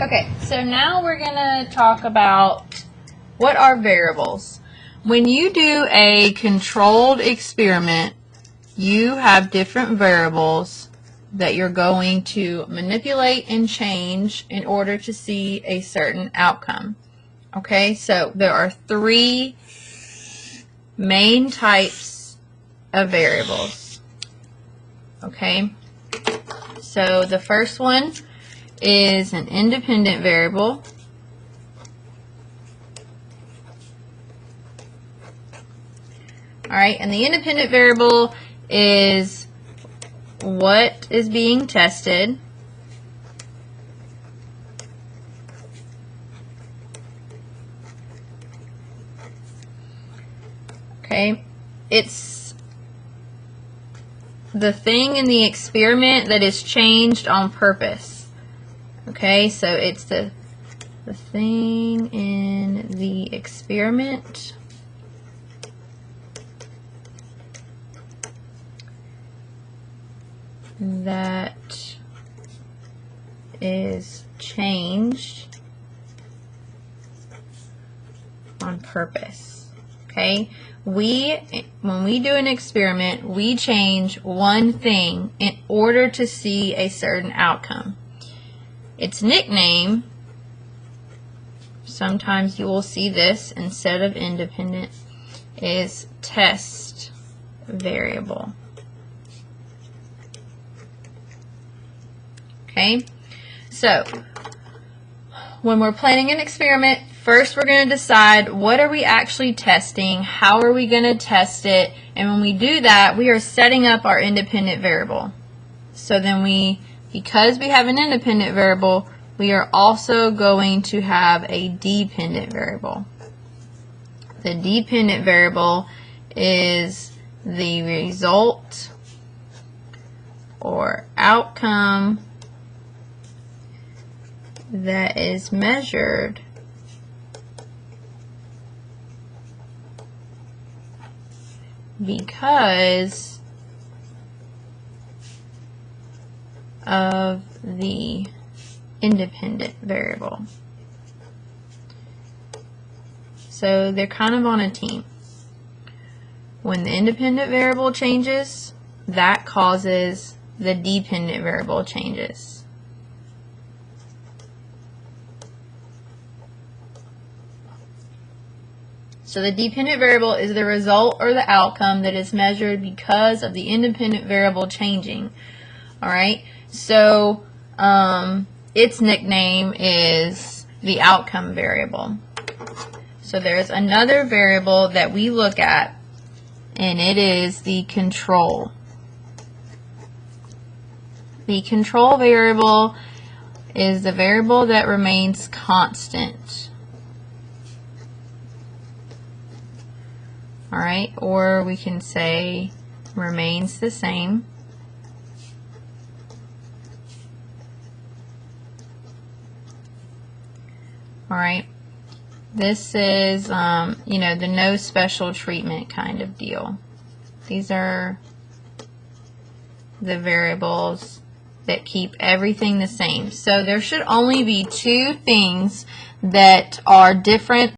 Okay, so now we're going to talk about what are variables. When you do a controlled experiment, you have different variables that you're going to manipulate and change in order to see a certain outcome. Okay, so there are three main types of variables. Okay, so the first one is an independent variable. Alright, and the independent variable is what is being tested. Okay, it's the thing in the experiment that is changed on purpose. Okay, so it's the thing in the experiment that is changed on purpose. Okay, when we do an experiment, we change one thing in order to see a certain outcome. Its nickname, sometimes you will see this instead of independent, is test variable. Okay, so when we're planning an experiment, first we're going to decide what are we actually testing, how are we going to test it, and when we do that, we are setting up our independent variable. So then because we have an independent variable, we are also going to have a dependent variable. The dependent variable is the result or outcome that is measured because of the independent variable. So they're kind of on a team. When the independent variable changes, that causes the dependent variable changes. So the dependent variable is the result or the outcome that is measured because of the independent variable changing. Alright, so its nickname is the outcome variable. So there's another variable that we look at, and it is the control. The control variable is the variable that remains constant. Alright, or we can say remains the same. Alright, this is, the no special treatment kind of deal. These are the variables that keep everything the same. So there should only be two things that are different